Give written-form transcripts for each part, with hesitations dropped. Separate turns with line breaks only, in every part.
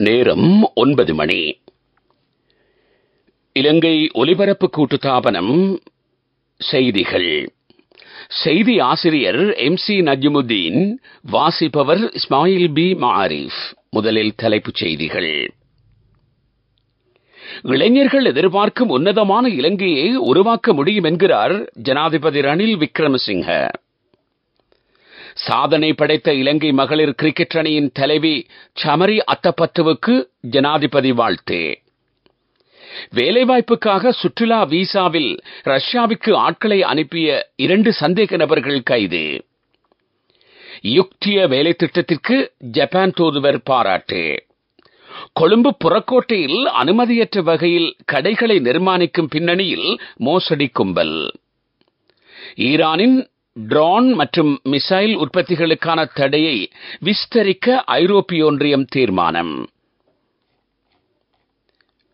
நேரம் 9 மணி. இலங்கை ஒலிபரப்பு கூட்டுத்தாபனம் செய்திகள். செய்தி ஆசிரியர் MC நஜ்முதீன், வாசிப்பவர் இஸ்மாயில் பி மாரிஃப். முதலில் தலைப்புச் செய்திகள். இளைஞர்கள் எதிர்பார்க்கும் உன்னதமான இலங்கையை உருவாக்க முடியும் என்கிறார் ஜனாதிபதி ரணில் விக்ரமசிங்க. சாதனை படைத்த இலங்கை மகளிர் கிரிக்கெட் அணியின் தலைவி சமரி அத்தப்பத்துவுக்கு ஜனாதிபதி வாழ்த்து. வேலைவாய்ப்புக்காக சுற்றுலா வீசாவில் ரஷ்யாவுக்கு ஆட்களை அனுப்பிய 2 சந்தேக நபர்கள் கைது. யுக்திய வேலை திட்டத்திற்கு ஜப்பான் தூதுவர் பாராட்டு. கொழும்பு புறக்கோட்டையில் அனுமதியற்ற வகையில் கடைகளை நிர்மாணிக்கும் பின்னணியில் மோசடி கும்பல். ஈரானின் ட்ரோன் மற்றும் மிசைல் உற்பத்திகளுக்கான தடையை விஸ்தரிக்க ஐரோப்பிய ஒன்றியம் தீர்மானம்.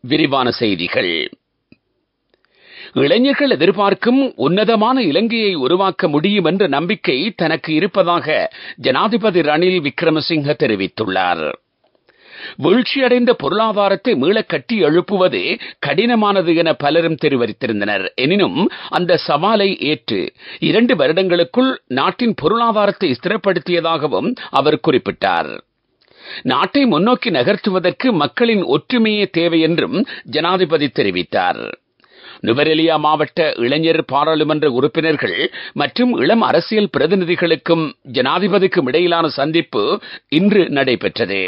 விரிவான செய்திகள். இளைஞர்கள் எதிர்பார்க்கும் உன்னதமான இலங்கையை உருவாக்க முடியும் என்ற நம்பிக்கை தனக்கு இருப்பதாக ஜனாதிபதி ரணில் விக்ரமசிங்க தெரிவித்துள்ளார். வீழ்ச்சியடைந்த பொருளாதாரத்தை மீள கட்டி எழுப்புவது கடினமானது என பலரும் தெரிவித்திருந்தனர். எனினும் அந்த சவாலை ஏற்று 2 வருடங்களுக்குள் நாட்டின் பொருளாதாரத்தை ஸ்திரப்படுத்தியதாகவும் அவர் குறிப்பிட்டார். நாட்டை முன்னோக்கி நகர்த்துவதற்கு மக்களின் ஒற்றுமையே தேவை என்றும் ஜனாதிபதி தெரிவித்தார். நுவரெலியா மாவட்ட இளைஞர் பாராளுமன்ற உறுப்பினர்கள் மற்றும் இளம் அரசியல் பிரதிநிதிகளுக்கும் ஜனாதிபதிக்கும் இடையிலான சந்திப்பு இன்று நடைபெற்றது.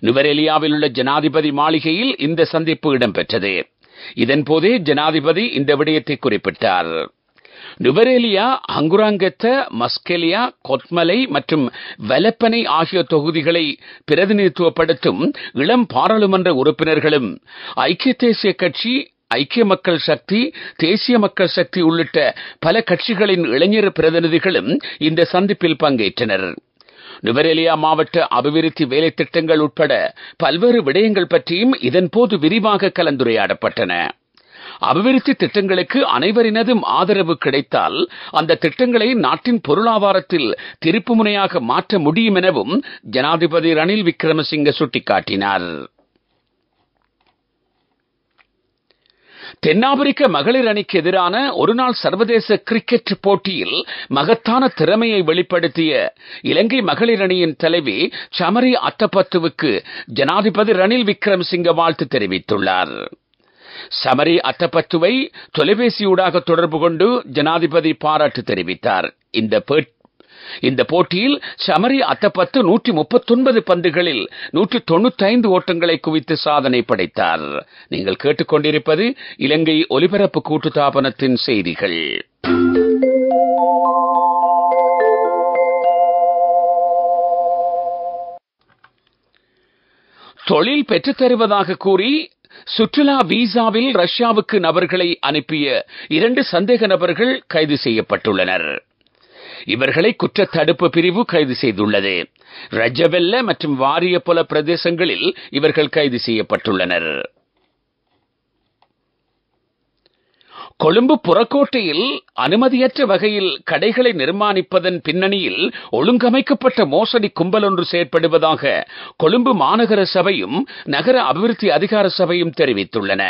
நுவரெலியாவில் உள்ள ஜனாதிபதி மாளிகையில் இந்த சந்திப்பு இடம்பெற்றது. இதன்போதே ஜனாதிபதி இந்த விடயத்தை குறிப்பிட்டார். நுவரெலியா, ஹங்குராங்கத்த, மஸ்கெலியா, கொத்மலை மற்றும் வலப்பனை ஆகிய தொகுதிகளை பிரதிநிதித்துவப்படுத்தும் இளம் பாராளுமன்ற உறுப்பினர்களும் ஐக்கிய தேசிய கட்சி, ஐக்கிய மக்கள் சக்தி, தேசிய மக்கள் சக்தி உள்ளிட்ட பல கட்சிகளின் இளைஞர் பிரதிநிதிகளும் இந்த சந்திப்பில் பங்கேற்றனர். நுவரெலியா மாவட்ட அபிவிருத்தி வேலை திட்டங்கள் உட்பட பல்வேறு விடயங்கள் பற்றியும் இதன்போது விரிவாக கலந்துரையாடப்பட்டன. அபிவிருத்தி திட்டங்களுக்கு அனைவரினதும் ஆதரவு கிடைத்தால் அந்த திட்டங்களை நாட்டின் பொருளாதாரத்தில் திருப்புமுனையாக மாற்ற முடியும் எனவும் ஜனாதிபதி ரணில் விக்ரமசிங்க சுட்டிக்காட்டினார். தென்னாப்பிரிக்க மகளிர் அணிக்கு எதிரான ஒருநாள் சர்வதேச கிரிக்கெட் போட்டியில் மகத்தான திறமையை வெளிப்படுத்திய இலங்கை மகளிர் அணியின் தலைவி சமரி அத்தப்பத்துவுக்கு ஜனாதிபதி ரணில் விக்ரமசிங்க வாழ்த்து தெரிவித்துள்ளார். சமரி அத்தப்பத்துவை தொலைபேசியூடாக தொடர்பு கொண்டு ஜனாதிபதி பாராட்டு தெரிவித்தார். இந்த போட்டியில் சமரி அத்தப்பத்து 139 பந்துகளில் 195 ஓட்டங்களை குவித்து சாதனை படைத்தார். நீங்கள் கேட்டுக்கொண்டிருப்பது இலங்கை ஒலிபரப்பு கூட்டுத்தாபனத்தின் செய்திகள். தொழில் பெற்றுத் தருவதாக கூறி சுற்றுலா வீசாவில் ரஷ்யாவுக்கு நபர்களை அனுப்பிய 2 சந்தேக நபர்கள் கைது செய்யப்பட்டுள்ளனர். இவர்களை குற்றத் தடுப்பு பிரிவு கைது செய்துள்ளது. ரஜவெல்ல மற்றும் வாரியபொல பிரதேசங்களில் இவர்கள் கைது செய்யப்பட்டுள்ளனர். கொழும்பு புறக்கோட்டையில் அனுமதியற்ற வகையில் கடைகளை நிர்மாணிப்பதன் பின்னணியில் ஒழுங்கமைக்கப்பட்ட மோசடி கும்பல் ஒன்று செயற்படுவதாக கொழும்பு மாநகர சபையும் நகர அபிவிருத்தி அதிகார சபையும் தெரிவித்துள்ளன.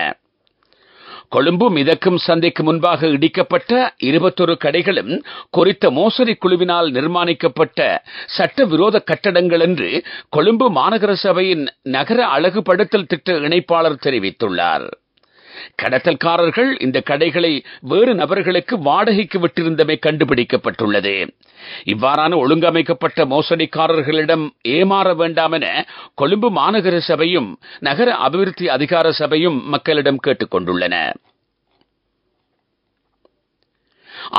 கொழும்பு மிதக்கும் சந்தைக்கு முன்பாக இடிக்கப்பட்ட 21 கடைகளும் குறித்த மோசடி குழுவினால் நிர்மாணிக்கப்பட்ட சட்டவிரோத கட்டடங்கள் என்று கொழும்பு மாநகர சபையின் நகர அழகுபடுத்தல் திட்ட இணைப்பாளர் தெரிவித்துள்ளார். கடத்தல்காரர்கள் இந்த கடைகளை வேறு நபர்களுக்கு வாடகைக்கு விட்டிருந்தமை கண்டுபிடிக்கப்பட்டுள்ளது. இவ்வாறான ஒழுங்கமைக்கப்பட்ட மோசடிக்காரர்களிடம் ஏமாற வேண்டாம் என கொழும்பு மாநகர சபையும் நகர அபிவிருத்தி அதிகார சபையும் மக்களிடம் கேட்டுக் கொண்டுள்ளன.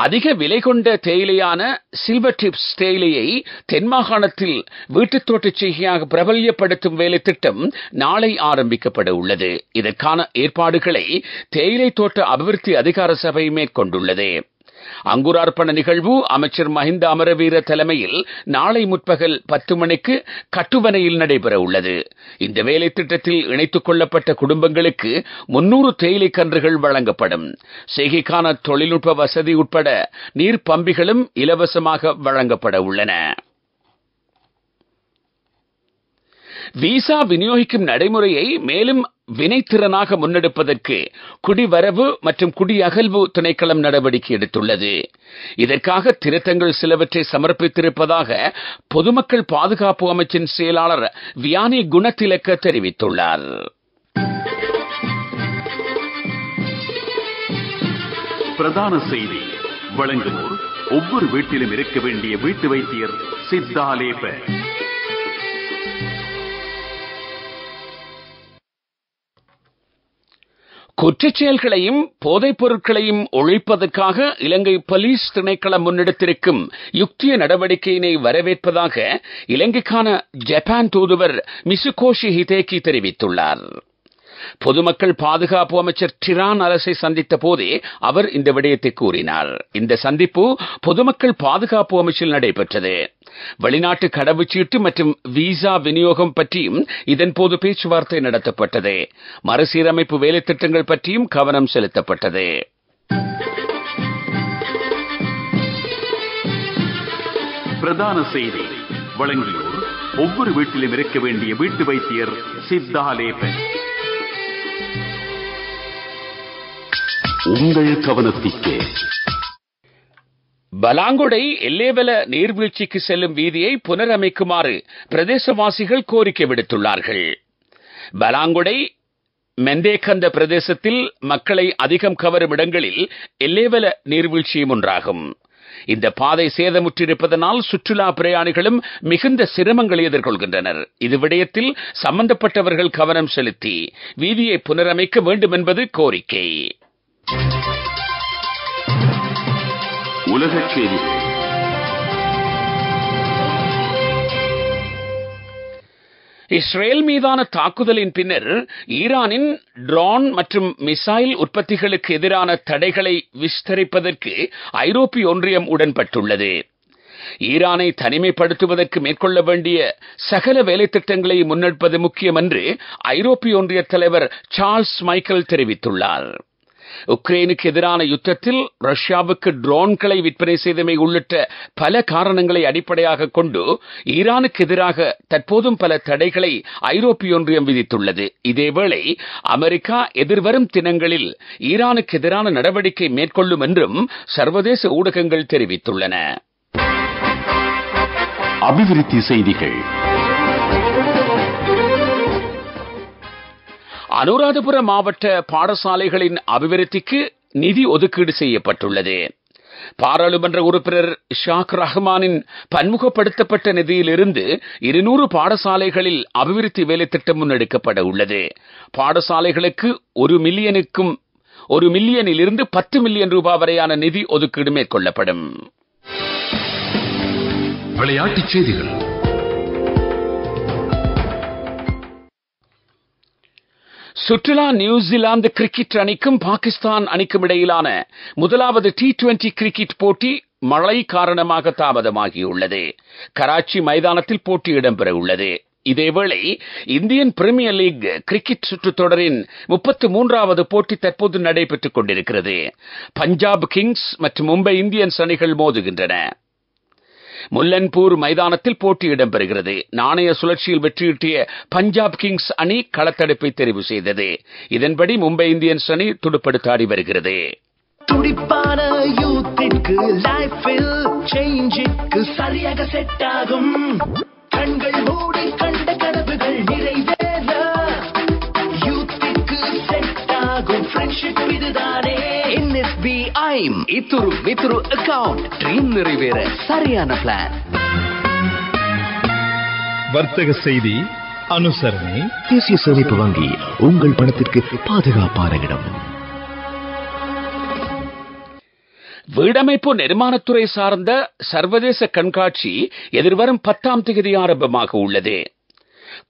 அதிக விலை கொண்ட தேயிலையான சில்வர் டிப்ஸ் தேயிலையை தென்மாகாணத்தில் வீட்டுத் தோட்டச் செய்கையாக பிரபல்யப்படுத்தும் வேலை திட்டம் நாளை ஆரம்பிக்கப்பட உள்ளது. இதற்கான ஏற்பாடுகளை தேயிலை தோட்ட அபிவிருத்தி அதிகார சபை மேற்கொண்டுள்ளது. அங்குரார்ப்பண நிகழ்வு அமைச்சர் மஹிந்த அமரவீர தலைமையில் நாளை முற்பகல் 10 மணிக்கு கட்டுவனையில் நடைபெற உள்ளது. இந்த வேலை திட்டத்தில் இணைத்துக் கொள்ளப்பட்ட குடும்பங்களுக்கு 300 தேயிலை கன்றுகள் வழங்கப்படும். செய்கைக்கான தொழில்நுட்ப வசதி உட்பட நீர் பம்பிகளும் இலவசமாக வழங்கப்பட உள்ளன. விசா விநியோகிக்கும் நடைமுறையை மேலும் வினைத்திறனாக முன்னெடுப்பதற்கு குடிவரவு மற்றும் குடியகல்வு திணைக்களம் நடவடிக்கை எடுத்துள்ளது. இதற்காக திருத்தங்கள் சிலவற்றை சமர்ப்பித்திருப்பதாக பொதுமக்கள் பாதுகாப்பு அமைச்சின் செயலாளர் வியானி குணத்திலக்க தெரிவித்துள்ளார்.
பிரதான செய்தி வழங்குவோர் ஒவ்வொரு வீட்டிலும் இருக்க வேண்டிய வீட்டு வைத்தியர் சித்தாலேப.
குற்றச் செயல்களையும் போதைப் பொருட்களையும் ஒழிப்பதற்காக இலங்கை போலீஸ் திணைக்களம் முன்னெடுத்திருக்கும் யுக்திய நடவடிக்கையினை வரவேற்பதாக இலங்கைக்கான ஜப்பான் தூதுவர் மிசுகோஷி ஹிதேகி தெரிவித்துள்ளார். பொதுமக்கள் பாதுகாப்பு அமைச்சர் டிரான் அரசை சந்தித்த போதே அவர் இந்த விடயத்தை கூறினார். இந்த சந்திப்பு பொதுமக்கள் பாதுகாப்பு அமைச்சில் நடைபெற்றது. வெளிநாட்டு கடவுச்சீட்டு மற்றும் விசா விநியோகம் பற்றியும் இதன்போது பேச்சுவார்த்தை நடத்தப்பட்டது. மறுசீரமைப்பு வேலைத்திட்டங்கள் பற்றியும் கவனம் செலுத்தப்பட்டது.
பிரதான செய்தி வழங்கியோர் ஒவ்வொரு வீட்டிலும் இருக்க வேண்டிய வீட்டு வைத்தியர் சித்தாலேப. உங்கள் கவனத்திற்கு
பலாங்குடை எல்லேவல நீர்வீழ்ச்சிக்கு செல்லும் வீதியை புனரமைக்குமாறு பிரதேசவாசிகள் கோரிக்கை விடுத்துள்ளார்கள். பலாங்குடை மெந்தேகந்த பிரதேசத்தில் மக்களை அதிகம் கவரும் இடங்களில் எல்லேவல நீர்வீழ்ச்சியும் ஒன்றாகும். இந்த பாதை சேதமுற்றிருப்பதனால் சுற்றுலா பிரயாணிகளும் மிகுந்த சிரமங்களை எதிர்கொள்கின்றனர். இது விடயத்தில் சம்பந்தப்பட்டவர்கள் கவனம் செலுத்தி வீதியை புனரமைக்க வேண்டும் என்பது கோரிக்கை.
உலகச் செய்திகள்.
இஸ்ரேல் மீதான தாக்குதலின் பின்னர் ஈரானின் ட்ரோன் மற்றும் மிசைல் உற்பத்திகளுக்கு எதிரான தடைகளை விஸ்தரிப்பதற்கு ஐரோப்பிய ஒன்றியம் உடன்பட்டுள்ளது. ஈரானை தனிமைப்படுத்துவதற்கு மேற்கொள்ள வேண்டிய சகல வேலைத்திட்டங்களை முன்னெடுப்பது முக்கியம் என்று ஐரோப்பிய ஒன்றிய தலைவர் சார்ல்ஸ் மைக்கேல் தெரிவித்துள்ளார். உக்ரைனுக்கு எதிரான யுத்தத்தில் ரஷ்யாவுக்கு ட்ரோன்களை விற்பனை செய்தமை உள்ளிட்ட பல காரணங்களை அடிப்படையாக கொண்டு ஈரானுக்கு எதிராக தற்போதும் பல தடைகளை ஐரோப்பிய ஒன்றியம் விதித்துள்ளது. இதேவேளை அமெரிக்கா எதிர்வரும் தினங்களில் ஈரானுக்கு எதிரான நடவடிக்கை மேற்கொள்ளும் என்றும் சர்வதேச ஊடகங்கள் தெரிவித்துள்ளன.
அபிவிருத்தி செய்திகள்.
அனுராதபுர மாவட்ட பாடசாலைகளின் அபிவிருத்திக்கு நிதி ஒதுக்கீடு செய்யப்பட்டுள்ளது. பாராளுமன்ற உறுப்பினர் ஷாக் ரஹ்மானின் பன்முகப்படுத்தப்பட்ட நிதியிலிருந்து 200 பாடசாலைகளில் அபிவிருத்தி வேலைத்திட்டம் முன்னெடுக்கப்பட உள்ளது. பாடசாலைகளுக்கு 1 மில்லியனிலிருந்து 10 மில்லியன் ரூபாய் வரையான நிதி ஒதுக்கீடு மேற்கொள்ளப்படும்.
விளையாட்டுச் செய்திகள்.
சுற்றுலா நியூசிலாந்து கிரிக்கெட் அணிக்கும் பாகிஸ்தான் அணிக்கும் இடையிலான முதலாவது T20 கிரிக்கெட் போட்டி மழை காரணமாக தாமதமாகியுள்ளது. கராச்சி மைதானத்தில் போட்டி இடம்பெற உள்ளது. இதேவேளை இந்தியன் பிரீமியர் லீக் கிரிக்கெட் சுற்றுத் தொடரின் 33வது போட்டி தற்போது நடைபெற்றுக் கொண்டிருக்கிறது. பஞ்சாப் கிங்ஸ் மற்றும் மும்பை இந்தியன்ஸ் அணிகள் மோதுகின்றன. முல்லன்பூர் மைதானத்தில் போட்டி இடம்பெறுகிறது. நாணய சுழற்சியில் வெற்றியீட்டிய பஞ்சாப் கிங்ஸ் அணி களத்தடுப்பை தெரிவு செய்தது. இதன்படி மும்பை இந்தியன்ஸ் அணி துடுப்படுத்தாடி வருகிறது.
துடிப்பான யூத்திற்கு லைஃபில் சேஞ்சுக்கு சரியாக செட் ஆகும். கண்கள் மூடி கண்ட கனவுகள் நிறைவேற யூத்திற்கு செட் ஆகும் ஃப்ரெண்ட்ஷிப் இதுதானே. NSBI இத்துரு வித்துரு அக்கவுண்ட் ட்ரீம் நிறைவேற சரியான பிளான்.
வர்த்தக செய்தி அனுசரணை.
தேசிய சேமிப்பு வங்கி உங்கள் பணத்திற்கு பாதுகாப்பான இடம்.
வீடமைப்பு நிர்மாணத்துறை சார்ந்த சர்வதேச கண்காட்சி எதிர்வரும் 10ஆம் தேதி ஆரம்பமாக உள்ளது.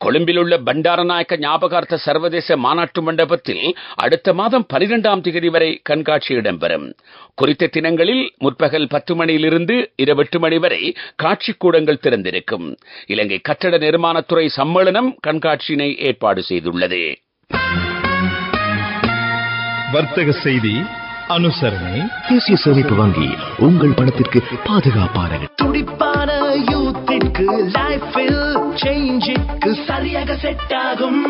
கொழும்பில் உள்ள பண்டாரநாயக்க ஞாபகார்த்த சர்வதேச மாநாட்டு மண்டபத்தில் அடுத்த மாதம் 12ஆம் தேதி வரை கண்காட்சி இடம்பெறும். குறித்த தினங்களில் முற்பகல் 10 மணியிலிருந்து இரவு 8 மணி வரை காட்சி கூடங்கள் திறந்திருக்கும். இலங்கை கட்டட நிர்மாணத்துறை சம்மேளனம் கண்காட்சியினை ஏற்பாடு செய்துள்ளது.
வர்த்தக செய்தி அனுசரணை.
தேசிய சேமிப்பு வங்கி உங்கள் பணத்திற்கு பாதுகாப்பான
துடிப்பான யூத்திற்கு லைஃபில் சேஞ்சுக்கு சரியாக செட் ஆகும்.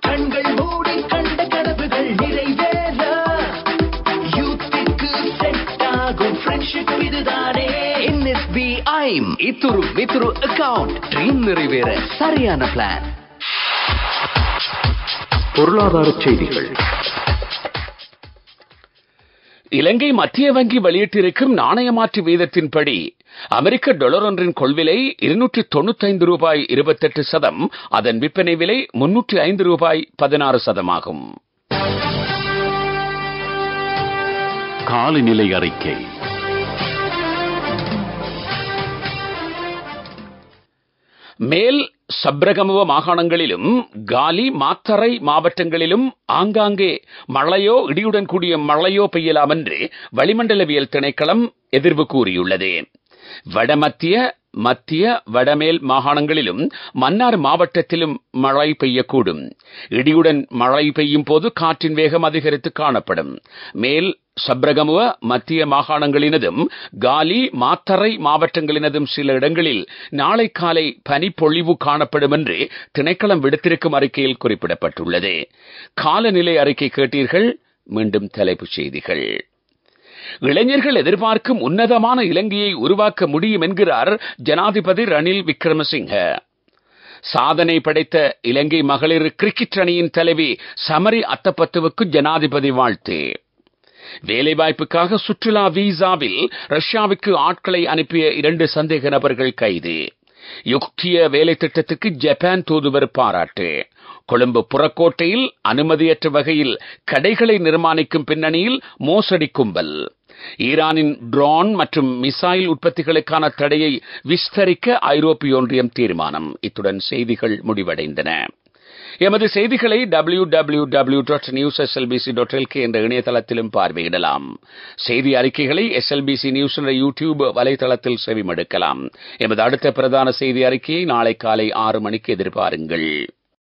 கண்கள் மூடி கண்ட கனவுகள் நிறைவேற யூத்துக்கு செட் ஆகும் ஃப்ரெண்ட்ஷிப் இதுதானே. NSBI இத்துரு வித்துரு அக்கவுண்ட் ட்ரீம் நிறைவேற சரியான பிளான்.
பொருளாதார செய்திகள்.
இலங்கை மத்திய வங்கி வெளியிட்டிருக்கும் நாணய மாற்று வீதத்தின்படி அமெரிக்க டாலர் ஒன்றின் கொள்விலை 295 ரூபாய் 28 சதம், அதன் விற்பனை விலை 305 ரூபாய் 16 சதமாகும்.
காலநிலை அறிக்கை.
மேல் சப்ரகமுவ மாகாணங்களிலும் காலி மாத்தறை மாவட்டங்களிலும் ஆங்காங்கே மழையோ இடியுடன் கூடிய மழையோ பெய்யலாம் என்று வளிமண்டலவியல் திணைக்களம் எதிர்வு கூறியுள்ளது. வடமத்திய மத்திய வடமேல் மாகாணங்களிலும் மன்னார் மாவட்டத்திலும் மழை பெய்யக்கூடும். இடியுடன் மழை பெய்யும் போது காற்றின் வேகம் அதிகரித்து காணப்படும். மேல் சப்ரகமுவ மத்திய மாகாணங்களினதும் காலி மாத்தறை மாவட்டங்களினதும் சில இடங்களில் நாளை காலை பனிப்பொழிவு காணப்படும் என்று திணைக்களம் விடுத்திருக்கும் அறிக்கையில் குறிப்பிடப்பட்டுள்ளது. காலநிலை அறிக்கை கேட்டீர்கள். மீண்டும் தலைப்புச் செய்திகள். இளைஞர்கள் எதிர்பார்க்கும் உன்னதமான இலங்கையை உருவாக்க முடியும் என்கிறார் ஜனாதிபதி ரணில் விக்ரமசிங்க. சாதனை படைத்த இலங்கை மகளிர் கிரிக்கெட் அணியின் தலைவி சமரி அத்தப்பத்துவுக்கு ஜனாதிபதி வாழ்த்து. வேலைவாய்ப்புக்காக சுற்றுலா வீசாவில் ரஷ்யாவுக்கு ஆட்களை அனுப்பிய 2 சந்தேக நபர்கள் கைது. யுக்திய வேலை திட்டத்துக்கு ஜப்பான் தூதுவர் பாராட்டு. கொழும்பு புறக்கோட்டையில் அனுமதியற்ற வகையில் கடைகளை நிர்மாணிக்கும் பின்னணியில் மோசடி கும்பல். ஈரானின் ட்ரோன் மற்றும் மிசைல் உற்பத்திகளுக்கான தடையை விஸ்தரிக்க ஐரோப்பிய ஒன்றியம் தீர்மானம். இத்துடன் செய்திகள் முடிவடைந்தன. எமது செய்திகளை www.newslbc.lk என்ற இணையதளத்திலும் பார்வையிடலாம். செய்தி அறிக்கைகளை SLBC நியூஸ் என்ற யூடியூப் வலைதளத்தில் செவிமடுக்கலாம். எமது அடுத்த பிரதான செய்தி அறிக்கையை நாளை காலை 6 மணிக்கு எதிர்பாருங்கள்.